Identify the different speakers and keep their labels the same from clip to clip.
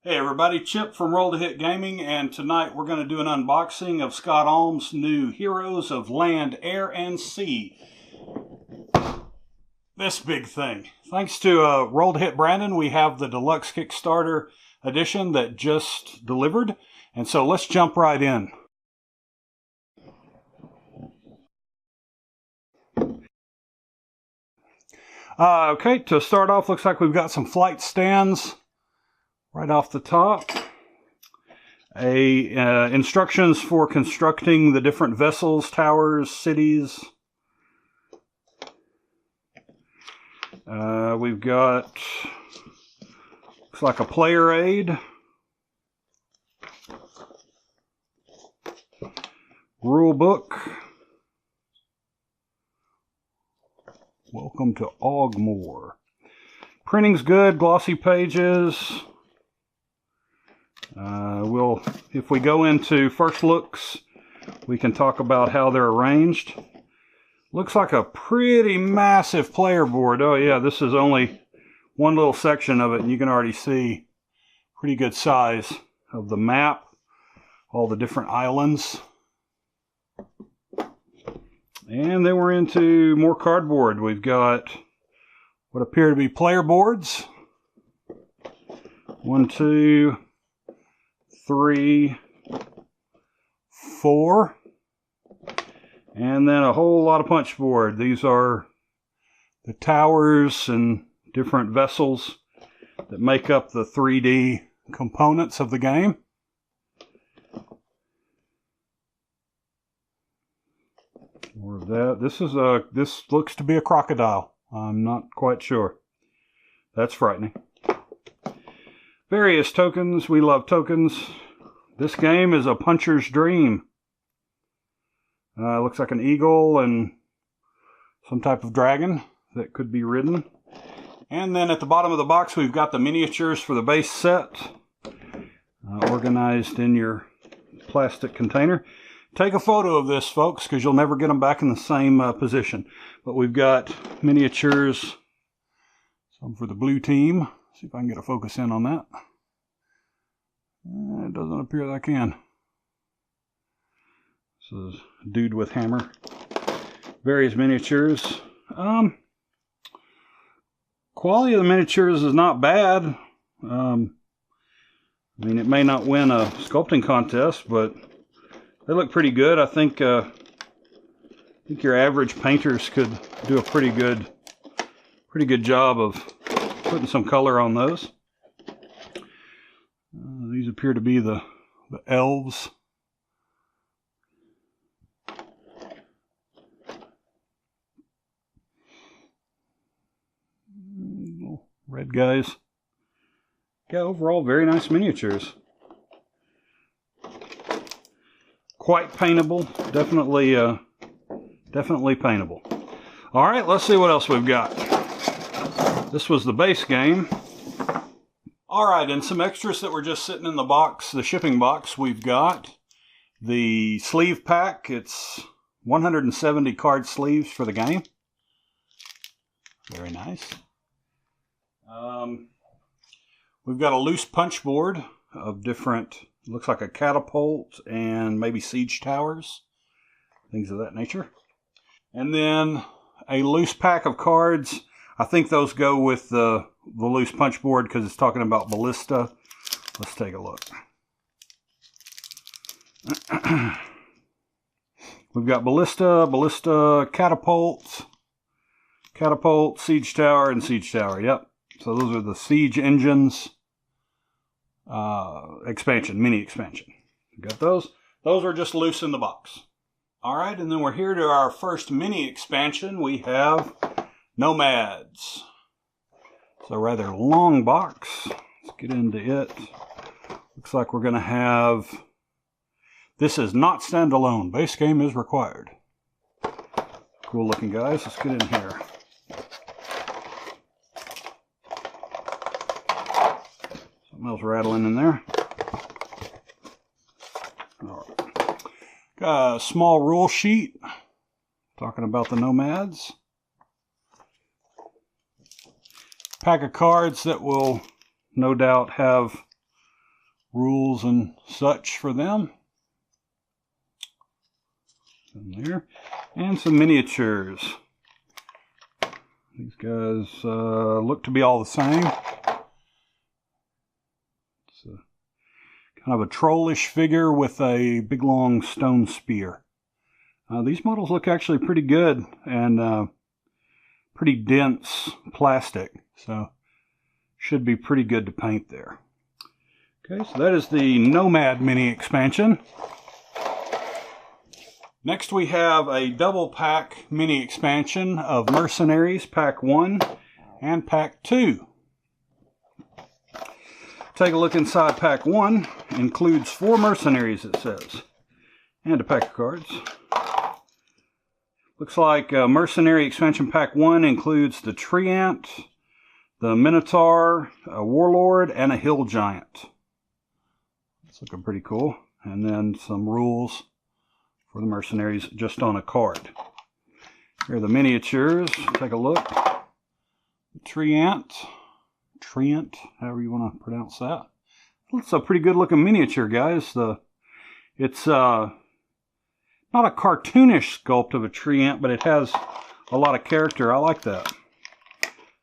Speaker 1: Hey everybody, Chip from Roll to Hit Gaming, and tonight we're going to do an unboxing of Scott Alm's new Heroes of Land, Air, and Sea. This big thing. Thanks to Roll to Hit Brandon, we have the deluxe Kickstarter edition that just delivered, and so let's jump right in. Okay, to start off, looks like we've got some flight stands right off the top. Instructions for constructing the different vessels, towers, cities. We've got, looks like a player aid. Rule book. Welcome to Ogmore. Printing's good, glossy pages. If we go into first looks, we can talk about how they're arranged. Looks like a pretty massive player board. Oh yeah, this is only one little section of it, and you can already see pretty good size of the map, all the different islands. And then we're into more cardboard. We've got what appear to be player boards. 1, 2, 3, 4. And then a whole lot of punch board. These are the towers and different vessels that make up the 3D components of the game. More of that. This looks to be a crocodile. I'm not quite sure. That's frightening. Various tokens. We love tokens. This game is a puncher's dream. Looks like an eagle and some type of dragon that could be ridden. And then at the bottom of the box, we've got the miniatures for the base set, organized in your plastic container. Take a photo of this, folks, because you'll never get them back in the same position. But we've got miniatures, some for the blue team. See if I can get a focus in on that. It doesn't appear that I can. This is a dude with hammer. Various miniatures. Quality of the miniatures is not bad. I mean, it may not win a sculpting contest, but they look pretty good. I think your average painters could do a pretty good job of putting some color on those. These appear to be the elves. Red guys. Yeah, overall very nice miniatures. Quite paintable. Definitely paintable. All right, let's see what else we've got. This was the base game. All right, and some extras that were just sitting in the box, the shipping box. We've got the sleeve pack. It's 170 card sleeves for the game. Very nice. We've got a loose punch board of different, looks like a catapult and maybe siege towers, things of that nature. And then a loose pack of cards. I think those go with the loose punch board because it's talking about ballista. Let's take a look. We've got ballista, catapult, siege tower, and siege tower. Yep. So those are the siege engines expansion, mini expansion. You got those? Those are just loose in the box. All right, and then we're here to our first mini expansion. We have Nomads. It's a rather long box. Let's get into it. Looks like we're going to have... This is not standalone. Base game is required. Cool looking, guys. Let's get in here. Something else rattling in there. All right. Got a small rule sheet talking about the Nomads. Pack of cards that will no doubt have rules and such for them. In there. And some miniatures. These guys look to be all the same. It's kind of a trollish figure with a big long stone spear. These models look actually pretty good and pretty dense plastic, so should be pretty good to paint there. Okay, so that is the Nomad mini expansion. Next we have a double pack mini expansion of Mercenaries Pack 1 and Pack 2. Take a look inside Pack 1. Includes 4 Mercenaries, it says, and a pack of cards. Looks like Mercenary Expansion Pack 1 includes the Treant, the Minotaur, a Warlord, and a Hill Giant. It's looking pretty cool. And then some rules for the Mercenaries just on a card. Here are the miniatures. Take a look. The Treant, however you want to pronounce that. It's a pretty good looking miniature, guys. It's not a cartoonish sculpt of a Treant, but it has a lot of character. I like that.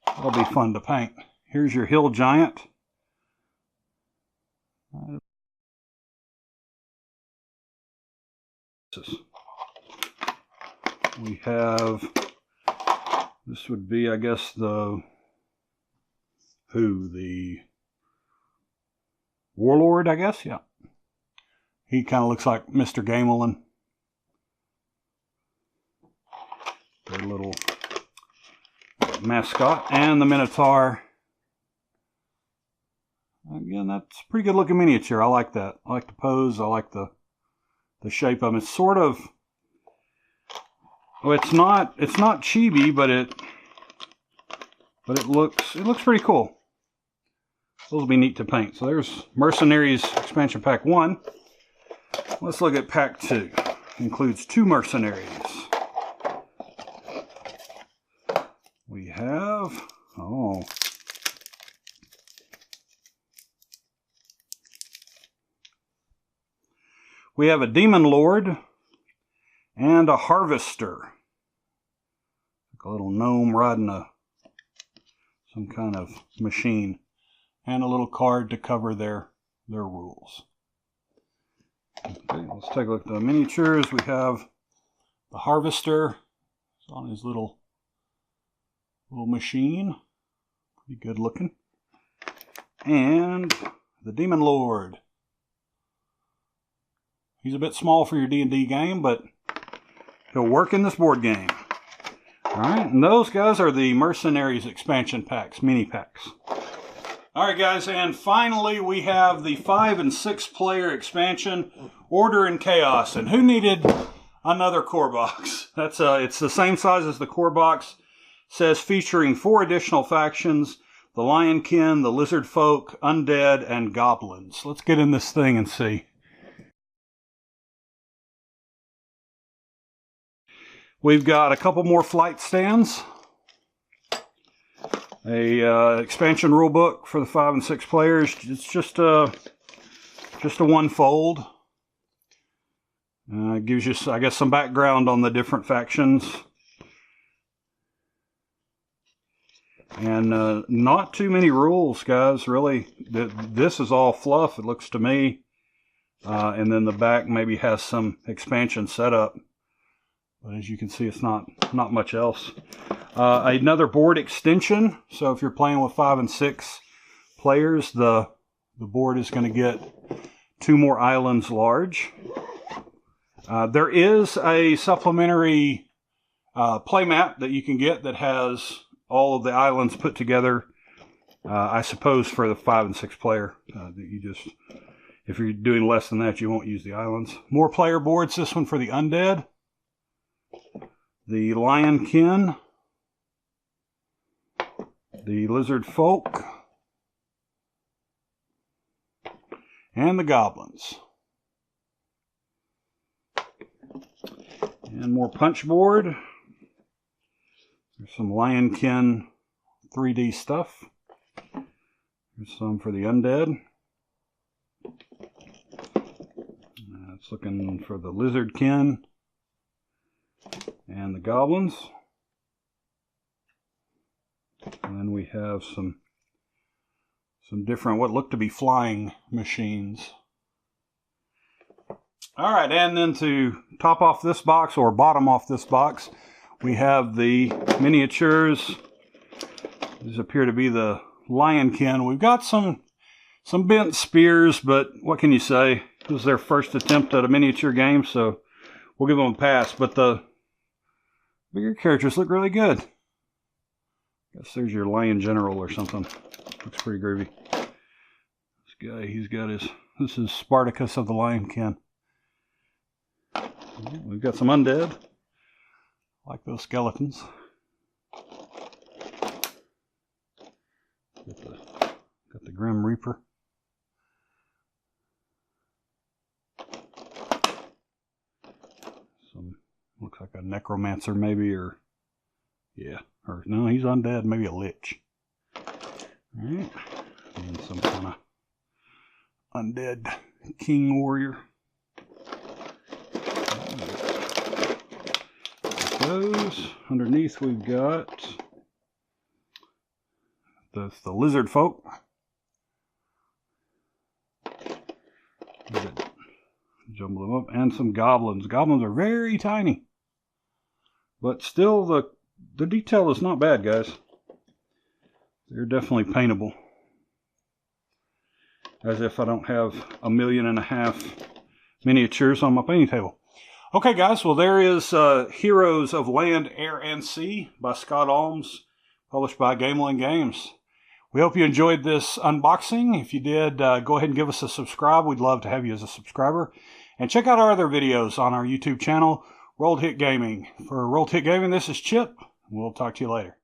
Speaker 1: That'll be fun to paint. Here's your Hill Giant. We have, this would be, I guess, the Warlord, I guess, yeah. He kind of looks like Mr. Gamelin. Their little mascot. And the Minotaur. Again, that's a pretty good looking miniature. I like that. I like the pose. I like the shape of them. It's sort of, well, it's not chibi, but it looks pretty cool. Those will be neat to paint. So there's Mercenaries Expansion Pack 1. Let's look at Pack 2. Includes 2 Mercenaries. We have, we have a Demon Lord and a Harvester. Like a little gnome riding some kind of machine. And a little card to cover their rules. Okay, let's take a look at the miniatures. We have the Harvester. It's on his little machine. Pretty good looking. And the Demon Lord. He's a bit small for your D&D game, but he'll work in this board game. Alright, and those guys are the Mercenaries expansion packs, mini packs. Alright guys, and finally we have the 5 and 6 player expansion, Order and Chaos. And who needed another core box? It's the same size as the core box. It says featuring 4 additional factions, the Lionkin, the Lizard Folk, Undead, and Goblins. Let's get in this thing and see. We've got a couple more flight stands. A expansion rulebook for the 5 and 6 players. It's just a one fold. It gives you, I guess, some background on the different factions. And not too many rules, guys, really. This is all fluff, it looks to me. And then the back maybe has some expansion setup. But as you can see, it's not much else. Another board extension. So if you're playing with 5 and 6 players, the board is going to get 2 more islands large. There is a supplementary playmat that you can get that has all of the islands put together. I suppose for the 5 and 6 player, that you just, if you're doing less than that, you won't use the islands. More player boards. This one for the Undead, the Lionkin, the Lizard Folk, and the Goblins. And more punch board. There's some Lionkin 3D stuff. There's some for the Undead. It's looking for the Lizardkin and the Goblins. And then we have some different, what look to be flying machines. Alright, and then to top off this box, or bottom off this box, we have the miniatures. These appear to be the Lionkin. We've got some bent spears, but what can you say? This was their first attempt at a miniature game, so we'll give them a pass. But the bigger characters look really good. Guess there's your Lion General or something. Looks pretty groovy. This guy, he's got his, this is Spartacus of the Lionkin. We've got some undead. I like those skeletons. Got the Grim Reaper. Some, looks like a necromancer maybe, or yeah, or no, he's undead, maybe a lich. Alright, and some kind of undead king warrior. Those underneath, we've got the lizard folk. Jumble them up, and some goblins. Goblins are very tiny, but still the detail is not bad, guys. They're definitely paintable. As if I don't have 1.5 million miniatures on my painting table. Okay, guys, well, there is Heroes of Land, Air, and Sea by Scott Almes, published by Gamelyn Games. We hope you enjoyed this unboxing. If you did, go ahead and give us a subscribe. We'd love to have you as a subscriber. And check out our other videos on our YouTube channel, Rolled Hit Gaming. For Rolled Hit Gaming, this is Chip. We'll talk to you later.